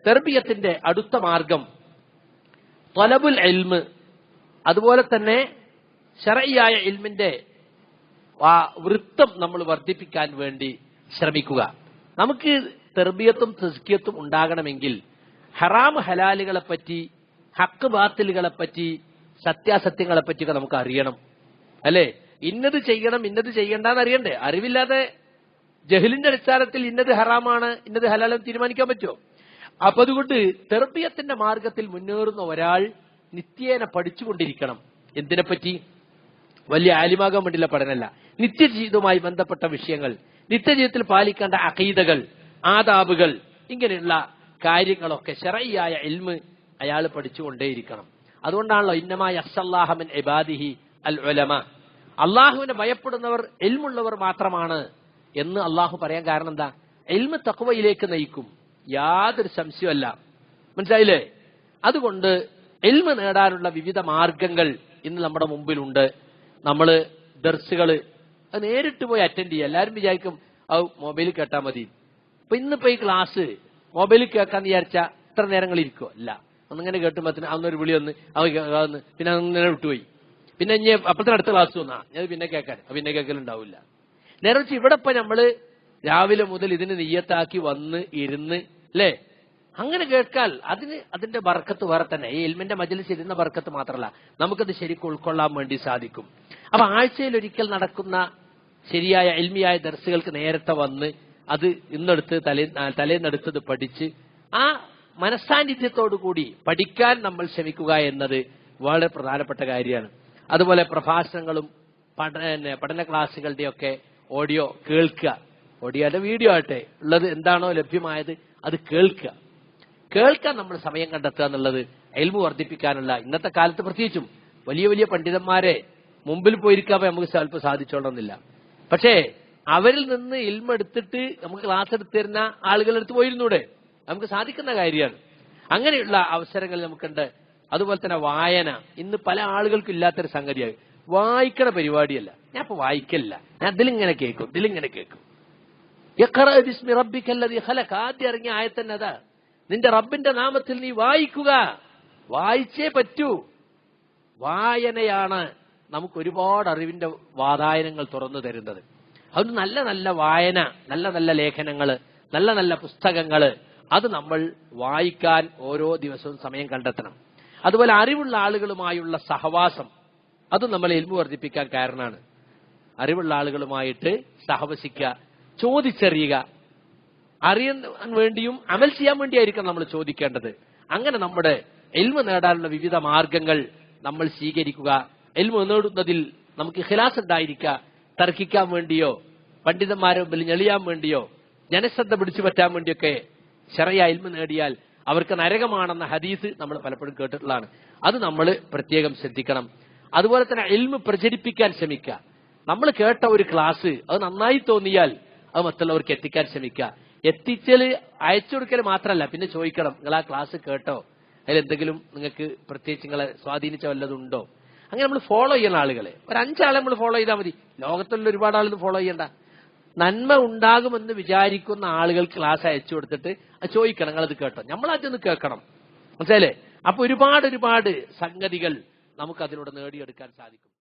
തെർബിയത്തിന്റെ അടുത്ത മാർഗം ത്വലബുൽ ഇൽമ്, അതുപോലെ തന്നെ ശർഈയായ ഇൽമിന്റെ വൃത്തം നമ്മൾ വർദ്ധിപ്പിക്കാൻ വേണ്ടി ശ്രമിക്കുക. നമുക്ക് തെർബിയത്തും തസ്കിയത്തും ഉണ്ടാകണമെങ്കിൽ ഹറാം ഹലാലുകളെപ്പറ്റി, ഹക്ക് ബാത്തിലുകളെപ്പറ്റി, സത്യാസത്യങ്ങളെപ്പറ്റിയൊക്കെ നമുക്ക് അറിയണം. അല്ലേ? ഇന്നത് ചെയ്യണം ഇന്നത് ചെയ്യണ്ടെന്ന് അറിയണ്ടേ? അറിവില്ലാതെ ജഹലിന്റെ അടിസ്ഥാനത്തിൽ ഇന്നത് ഹറാമാണ് ഇന്നത് ഹലാലും തീരുമാനിക്കാൻ പറ്റുമോ? അപ്പൊ അതുകൊണ്ട് തെർബിയത്തിന്റെ മാർഗത്തിൽ മുന്നേറുന്ന ഒരാൾ നിത്യേന പഠിച്ചുകൊണ്ടിരിക്കണം. എന്തിനെപ്പറ്റി? വലിയ ആലിമാകാൻ വേണ്ടിയുള്ള പഠനമല്ല, നിത്യജീവിതവുമായി ബന്ധപ്പെട്ട വിഷയങ്ങൾ, നിത്യജീവിതത്തിൽ പാലിക്കേണ്ട അഖീദകൾ, ആദാബുകൾ, ഇങ്ങനെയുള്ള കാര്യങ്ങളൊക്കെ ശർഈയായ ഇൽമ് അയാൾ പഠിച്ചുകൊണ്ടേയിരിക്കണം. അതുകൊണ്ടാണല്ലോ ഇന്നമാ യഖ്ശല്ലാഹ മിൻ ഇബാദിഹി അൽ ഉലമ, അള്ളാഹുവിനെ ഭയപ്പെടുന്നവർ ഇൽമുള്ളവർ മാത്രമാണ് എന്ന് അള്ളാഹു പറയാൻ കാരണം എന്താ? ഇൽമ് തഖ്വയിലേക്ക് നയിക്കും, യാതൊരു സംശയമല്ല. മനസ്സിലായില്ലേ? അതുകൊണ്ട് ഇൽമ് നേടാനുള്ള വിവിധ മാർഗങ്ങൾ ഇന്ന് നമ്മുടെ മുമ്പിലുണ്ട്. നമ്മള് ദർസുകള് നേരിട്ട് പോയി അറ്റൻഡ് ചെയ്യുക. എല്ലാവരും വിചാരിക്കും അത് മൊബൈലിൽ കേട്ടാൽ മതി. അപ്പൊ ഇന്നിപ്പോ ഈ ക്ലാസ് മൊബൈലിൽ കേൾക്കാന്ന് വിചാരിച്ചാൽ ഇത്ര നേരങ്ങൾ ഇരിക്കുമോ? അല്ല, ഒന്നിങ്ങനെ കേട്ടുമ്പത്തിന് അന്നൊരു വിളി വന്ന് അവന്ന് പിന്നെ അങ്ങനെ വിട്ടുപോയി. പിന്നെ ഇനി അപ്പത്തിന് അടുത്ത ക്ലാസ് വന്നാ ഞാൻ പിന്നെ കേൾക്കാൻ പിന്നെ കേൾക്കലുണ്ടാവില്ല. നേരെ വെച്ച് ഇവിടെ ഇപ്പൊ നമ്മള് രാവിലെ മുതൽ ഇതിന് നിയ്യത്താക്കി വന്ന് ഇരുന്ന് അല്ലേ അങ്ങനെ കേൾക്കാൽ അതിന്റെ ബർക്കത്ത് വേറെ തന്നെ. ഈ ഇൽമിന്റെ മജ്‌ലിസിൽ ഇരുന്ന ബർക്കത്ത് മാത്രമല്ല, നമുക്കത് ശരിക്കും ഉൾക്കൊള്ളാൻ വേണ്ടി സാധിക്കും. അപ്പൊ ആഴ്ചയിൽ ഒരിക്കൽ നടക്കുന്ന ശരിയായ ഇൽമിയായ ദർസുകൾക്ക് നേരത്തെ വന്ന് അത് ഇന്നെടുത്ത് തലേന്നെടുത്തത് പഠിച്ച് ആ മനസ്സാന്നിധ്യത്തോടു കൂടി പഠിക്കാൻ നമ്മൾ ശ്രമിക്കുക എന്നത് വളരെ പ്രധാനപ്പെട്ട കാര്യമാണ്. അതുപോലെ പ്രഭാഷണങ്ങളും പഠന ക്ലാസുകളുടെയൊക്കെ ഓഡിയോ കേൾക്കുക. ഓഡിയോയുടെ വീഡിയോ ആട്ടെ ഉള്ളത് എന്താണോ ലഭ്യമായത് അത് കേൾക്കാൻ നമ്മൾ സമയം കണ്ടെത്തുക എന്നുള്ളത് ഇൽമു വർദ്ധിപ്പിക്കാനുള്ള, ഇന്നത്തെ കാലത്ത് പ്രത്യേകിച്ചും വലിയ വലിയ പണ്ഡിതന്മാരെ മുമ്പിൽ പോയിരിക്കാൻ നമുക്ക് സ്വല്പം സാധിച്ചോളണമെന്നില്ല. പക്ഷേ അവരിൽ നിന്ന് ഇൽമ എടുത്തിട്ട് നമുക്ക് ക്ലാസ് എടുത്തു തരുന്ന ആളുകളെടുത്ത് പോയിരുന്നൂടെ? നമുക്ക് സാധിക്കുന്ന കാര്യമാണ്. അങ്ങനെയുള്ള അവസരങ്ങൾ നമുക്കുണ്ട്. അതുപോലെ തന്നെ വായന ഇന്ന് പല ആളുകൾക്കും ഇല്ലാത്തൊരു സംഗതിയായി. വായിക്കണ പരിപാടിയല്ല. ഞാൻ ഇപ്പൊ വായിക്കലില്ല, ഞാൻ ഇതിലിങ്ങനെ കേൾക്കും. ഇഖ്റഅ ബിസ്മി റബ്ബിക്കല്ലദീ ഖലഖ, ആദ്യം ഇറങ്ങിയ ആയത്തന്നെ അതാ, നിന്റെ റബ്ബിന്റെ നാമത്തിൽ നീ വായിക്കുക. വായിച്ചേ പറ്റൂ. വായനയാണ് നമുക്ക് ഒരുപാട് അറിവിന്റെ വാതായനങ്ങൾ തുറന്നു തരുന്നത്. അതുകൊണ്ട് നല്ല നല്ല വായന, നല്ല നല്ല ലേഖനങ്ങള്, നല്ല നല്ല പുസ്തകങ്ങള് അത് നമ്മൾ വായിക്കാൻ ഓരോ ദിവസവും സമയം കണ്ടെത്തണം. അതുപോലെ അറിവുള്ള ആളുകളുമായുള്ള സഹവാസം അത് നമ്മളെ ഇൽമു വർദ്ധിപ്പിക്കാൻ കാരണമാണ്. അറിവുള്ള ആളുകളുമായിട്ട് സഹവസിക്കുക, ചോദിച്ചറിയുക, അറിയാൻ വേണ്ടിയും അമൽ ചെയ്യാൻ വേണ്ടിയായിരിക്കും നമ്മൾ ചോദിക്കേണ്ടത്. അങ്ങനെ നമ്മുടെ ഇൽമു നേടാനുള്ള വിവിധ മാർഗങ്ങൾ നമ്മൾ സ്വീകരിക്കുക. ഇൽമു നേടുന്നതിൽ നമുക്ക് ഇഖ്ലാസ് ഉണ്ടായിരിക്കുക. തർക്കിക്കാൻ വേണ്ടിയോ പണ്ഡിതന്മാരെ മുമ്പിൽ ഞെളിയാൻ വേണ്ടിയോ ജനശ്രദ്ധ പിടിച്ചു പറ്റാൻ വേണ്ടിയൊക്കെ ശർഈയായ ഇൽമു നേടിയാൽ അവർക്ക് നരകമാണെന്ന ഹദീസ് നമ്മൾ പലപ്പോഴും കേട്ടിട്ടുള്ളതാണ്. അത് നമ്മൾ പ്രത്യേകം ശ്രദ്ധിക്കണം. അതുപോലെ തന്നെ ഇൽമു പ്രചരിപ്പിക്കാൻ ശ്രമിക്കുക. നമ്മൾ കേട്ട ഒരു ക്ലാസ് അത് നന്നായി തോന്നിയാൽ അത് മറ്റുള്ളവർക്ക് എത്തിക്കാൻ ശ്രമിക്കുക. എത്തിച്ചാൽ അയച്ചു കൊടുക്കൽ മാത്രമല്ല, പിന്നെ ചോദിക്കണം, നിങ്ങൾ ആ ക്ലാസ് കേട്ടോ, അതിലെന്തെങ്കിലും നിങ്ങൾക്ക് പ്രത്യേകിച്ച് നിങ്ങളെ സ്വാധീനിച്ച വല്ലതുണ്ടോ? അങ്ങനെ നമ്മൾ ഫോളോ ചെയ്യുന്ന ആളുകളെ ഒരു 5 ആളെ നമ്മൾ ഫോളോ ചെയ്താൽ മതി. ലോകത്തുള്ള ഒരുപാട് ആളൊന്നും ഫോളോ ചെയ്യണ്ട. നന്മ ഉണ്ടാകുമെന്ന് വിചാരിക്കുന്ന ആളുകൾക്ക് ക്ലാസ് അയച്ചു കൊടുത്തിട്ട് അത് ചോദിക്കണം, നിങ്ങളത് കേട്ടോ, നമ്മളതൊന്ന് കേൾക്കണം. മനസ്സിലായില്ലേ? അപ്പൊ ഒരുപാട് സംഗതികൾ നമുക്ക് അതിലൂടെ നേടിയെടുക്കാൻ സാധിക്കും.